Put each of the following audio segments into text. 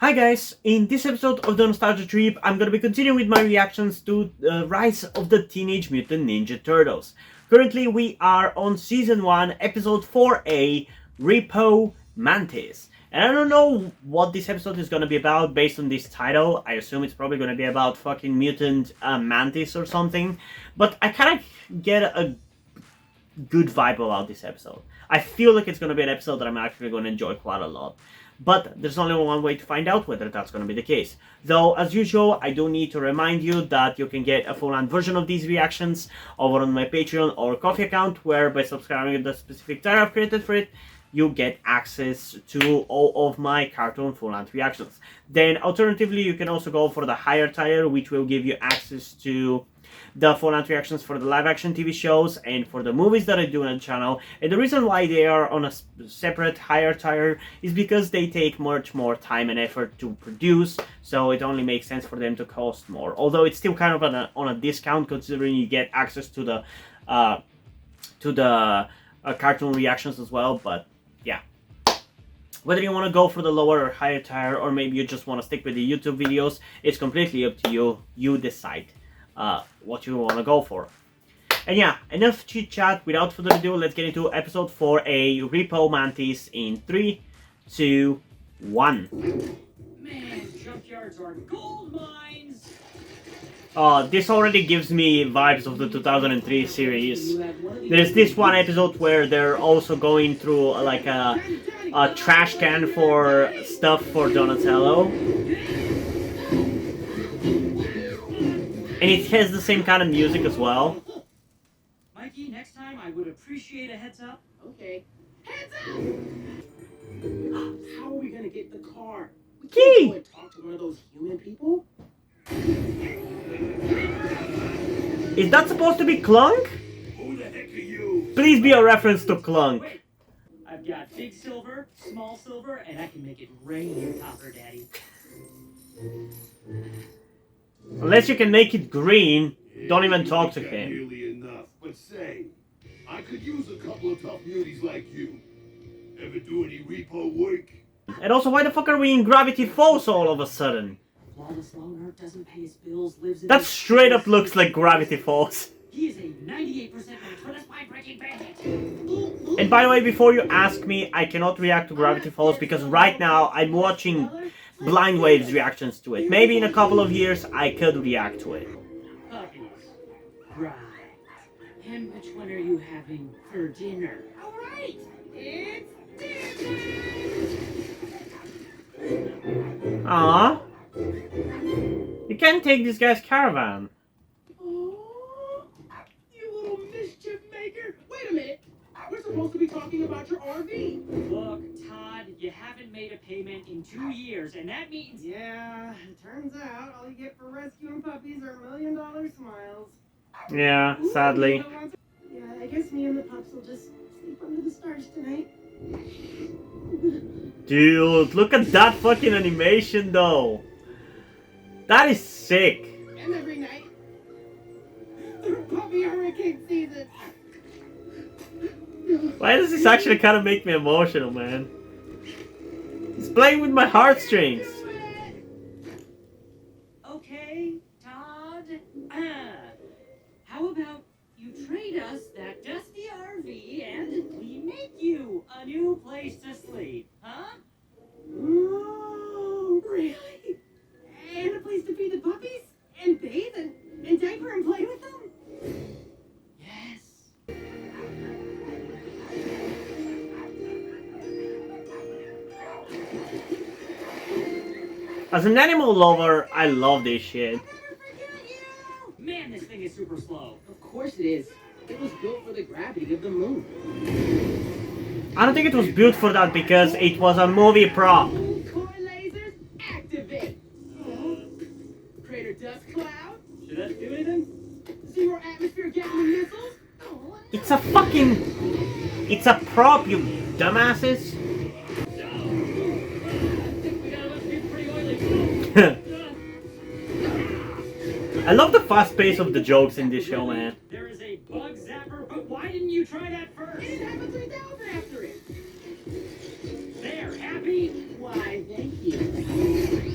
Hi guys, in this episode of the Nostalgia Trip, I'm gonna be continuing with my reactions to the Rise of the Teenage Mutant Ninja Turtles. Currently we are on Season 1, Episode 4A, Repo Mantis. And I don't know what this episode is gonna be about based on this title. I assume it's probably gonna be about fucking mutant mantis or something. But I kinda get a good vibe about this episode. I feel like it's gonna be an episode that I'm actually gonna enjoy quite a lot. But there's only one way to find out whether that's going to be the case. Though, as usual, I do need to remind you that you can get a full-length version of these reactions over on my Patreon or Coffee account, where by subscribing to the specific tier I've created for it, you get access to all of my cartoon full-length reactions. Then, alternatively, you can also go for the higher tier, which will give you access to the full-length reactions for the live-action TV shows and for the movies that I do on the channel. And the reason why they are on a separate higher tier is because they take much more time and effort to produce, so it only makes sense for them to cost more. Although it's still kind of on a discount, considering you get access to the cartoon reactions as well. But yeah, whether you want to go for the lower or higher tier, or maybe you just want to stick with the YouTube videos, it's completely up to you. You decide what you want to go for. And yeah, enough chit chat. Without further ado, let's get into episode 4A, Repo Mantis, in 3, 2, 1. Man, junkyards are gold mines. This already gives me vibes of the 2003 series. There's this one episode where they're also going through like a trash can for stuff for Donatello. And it has the same kind of music as well. Mikey, next time I would appreciate a heads up. Okay. Heads up! How are we gonna get the car? We Key! can't go and talk to one of those human people. Is that supposed to be Clunk? Who the heck are you? Please be a reference to Clunk. Wait, I've got big silver, small silver, and I can make it rain in copper, Daddy. Unless you can make it green, don't even talk to him. Nearly enough, but say, I could use a couple of tough muties like you. Ever do any repo work? And also, why the fuck are we in Gravity Falls all of a sudden? Flawless loner doesn't pay his bills, lives in... That straight up looks like Gravity Falls. He is a 98% notorious spine-breaking bandit. And by the way, before you ask me, I cannot react to Gravity Falls because right now I'm watching Blind Wave's reactions to it. Maybe in a couple of years I could react to it. Puppies. Right. And which one are you having for dinner? Alright! It's Aww. You can't take this guy's caravan. Oh, you little mischief maker! Wait a minute! We're supposed to be talking about your RV! Look, Todd, you haven't made a payment in 2 years, and that means... Yeah, it turns out all you get for rescuing puppies are $1 million smiles. Yeah, sadly. Yeah, I guess me and the pups will just sleep under the stars tonight. Dude, look at that fucking animation though. That is sick. And every night, through puppy hurricane season. Why does this actually kind of make me emotional, man? It's playing with my heartstrings. Okay, Todd. How about you trade us that dusty RV and we make you a new place to sleep, huh? Oh, really? And a place to feed the puppies? And bathe and diaper and play with them? Yes. As an animal lover, I love this shit. Man, this thing is super slow. Of course it is. It was built for the gravity of the moon. I don't think it was built for that because it was a movie prop. Core lasers activate. Crater dust cloud. Should that do anything? Zero atmosphere Gatling missiles. Oh, It's a fucking... It's a prop, you dumbasses. I think we got it must be pretty oily. I love the fast pace of the jokes in this show, man. There is a bug zapper, but why didn't you try that first? it have a 3000 after it. There, happy? Why, thank you.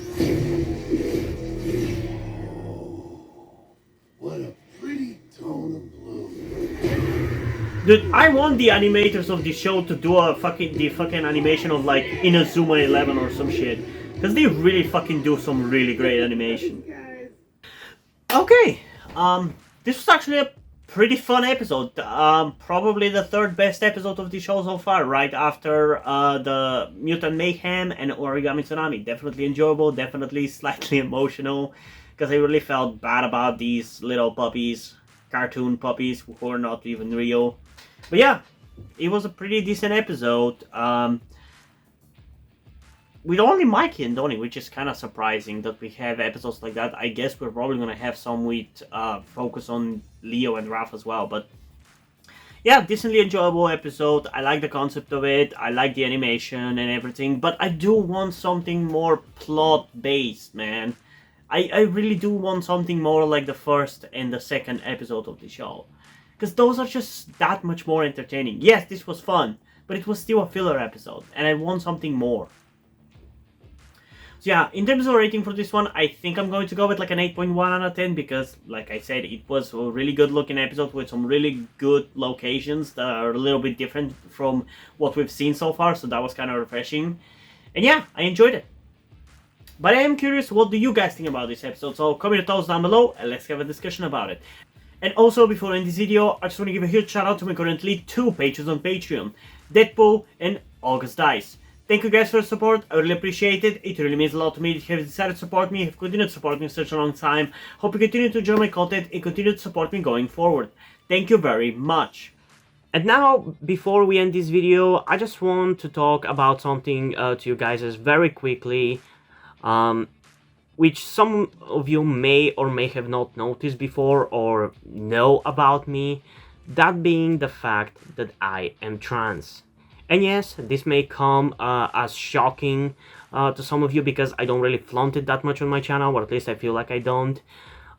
Dude, I want the animators of the show to do the fucking animation of like Inazuma 11 or some shit. Because they really fucking do some really great animation. Okay, this was actually a pretty fun episode. Probably the third best episode of the show so far, right after the Mutant Mayhem and Origami Tsunami. Definitely enjoyable, definitely slightly emotional, because I really felt bad about these little puppies, cartoon puppies who are not even real. But yeah, it was a pretty decent episode. With only Mikey and Donnie, which is kind of surprising that we have episodes like that. I guess we're probably going to have some with focus on Leo and Raph as well. But yeah, decently enjoyable episode. I like the concept of it. I like the animation and everything. But I do want something more plot-based, man. I really do want something more like the first and the second episode of the show. Because those are just that much more entertaining. Yes, this was fun, but it was still a filler episode. And I want something more. So yeah, in terms of rating for this one, I think I'm going to go with like an 8.1 out of 10 because, like I said, it was a really good looking episode with some really good locations that are a little bit different from what we've seen so far, so that was kind of refreshing. And yeah, I enjoyed it. But I am curious, what do you guys think about this episode? So comment your thoughts down below and let's have a discussion about it. And also, before ending this video, I just want to give a huge shout out to my currently 2 patrons on Patreon, Deadpool and August Dice. Thank you guys for the support, I really appreciate it. It really means a lot to me that you have decided to support me, have continued to support me for such a long time. Hope you continue to enjoy my content and continue to support me going forward. Thank you very much. And now, before we end this video, I just want to talk about something to you guys very quickly, which some of you may or may have not noticed before or know about me, that being the fact that I am trans. And yes, this may come as shocking to some of you because I don't really flaunt it that much on my channel, or at least I feel like I don't.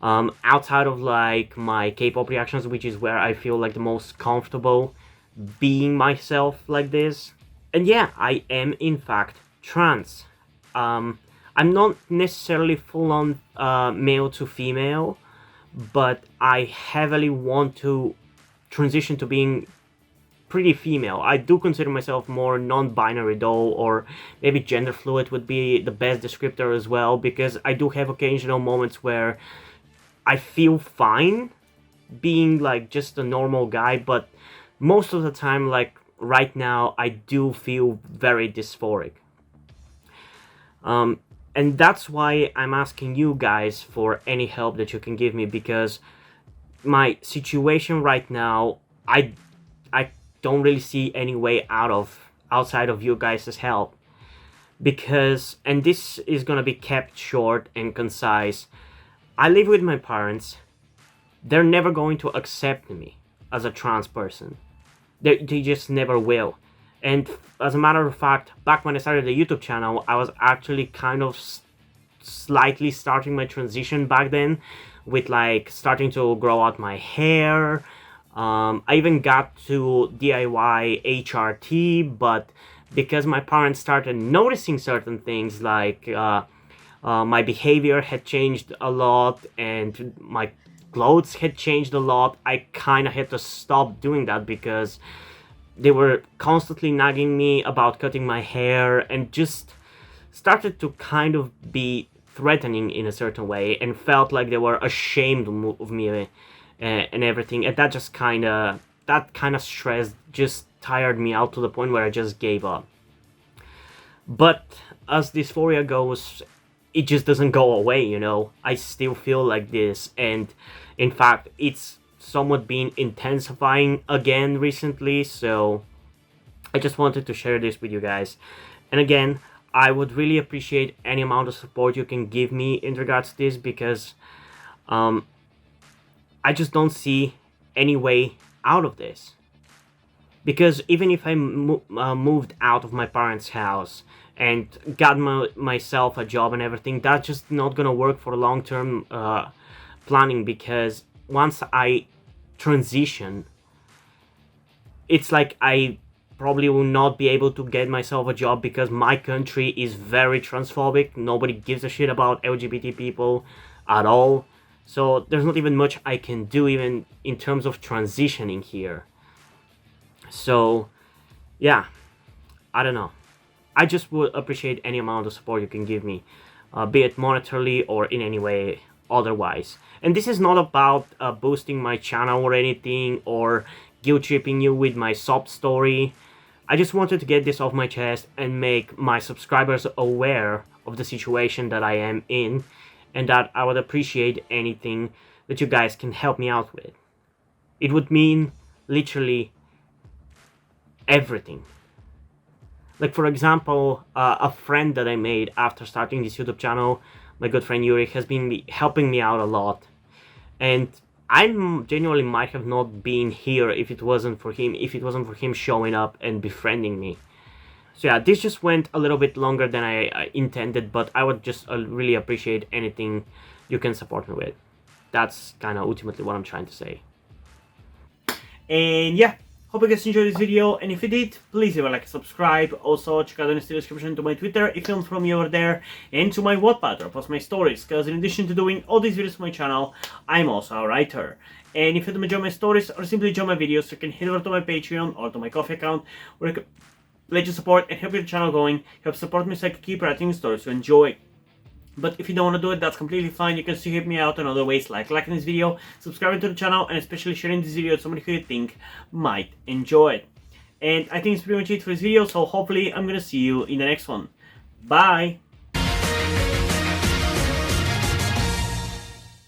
Outside of like my K-pop reactions, which is where I feel like the most comfortable being myself like this. And yeah, I am in fact trans. I'm not necessarily full-on male to female, but I heavily want to transition to being pretty female. I do consider myself more non-binary though, or maybe gender fluid would be the best descriptor as well, because I do have occasional moments where I feel fine being like just a normal guy, but most of the time, like right now, I do feel very dysphoric. And that's why I'm asking you guys for any help that you can give me, because my situation right now, I don't really see any way outside of you guys' help. Because, and this is gonna be kept short and concise, I live with my parents. They're never going to accept me as a trans person. They just never will. And as a matter of fact, back when I started the YouTube channel, I was actually kind of slightly starting my transition back then, with like starting to grow out my hair. I even got to DIY HRT, but because my parents started noticing certain things, like my behavior had changed a lot and my clothes had changed a lot, I kind of had to stop doing that because they were constantly nagging me about cutting my hair and just started to kind of be threatening in a certain way and felt like they were ashamed of me and everything, and that kind of stress just tired me out to the point where I just gave up. But as dysphoria goes, it just doesn't go away, you know. I still feel like this, and in fact it's somewhat been intensifying again recently, so I just wanted to share this with you guys. And again, I would really appreciate any amount of support you can give me in regards to this, because I just don't see any way out of this. Because even if I moved out of my parents' house and got myself a job and everything, that's just not gonna work for long-term planning, because once I transition, it's like I probably will not be able to get myself a job because my country is very transphobic. Nobody gives a shit about LGBT people at all. So there's not even much I can do even in terms of transitioning here. So yeah, I don't know. I just would appreciate any amount of support you can give me, be it monetarily or in any way otherwise. And this is not about boosting my channel or anything, or guilt tripping you with my sob story. I just wanted to get this off my chest and make my subscribers aware of the situation that I am in, and that I would appreciate anything that you guys can help me out with. It would mean literally everything. Like, for example, a friend that I made after starting this YouTube channel, my good friend Yuri, has been helping me out a lot. And I genuinely might have not been here if it wasn't for him showing up and befriending me. So yeah, this just went a little bit longer than I intended, but I would just really appreciate anything you can support me with. That's kind of ultimately what I'm trying to say. And yeah, hope you guys enjoyed this video, and if you did, please leave a like and subscribe. Also, check out in the description to my Twitter if you don't follow me over there, and to my Wattpad where I post my stories, because in addition to doing all these videos for my channel, I'm also a writer. And if you don't enjoy my stories or simply enjoy my videos, you can head over to my Patreon or to my Coffee account, where you can pledge your support and help your channel going, help support me so I can keep writing stories you enjoy. But if you don't want to do it, that's completely fine. You can still help me out in other ways, like liking this video, subscribing to the channel, and especially sharing this video with somebody who you think might enjoy it. And I think it's pretty much it for this video, so hopefully I'm gonna see you in the next one. Bye!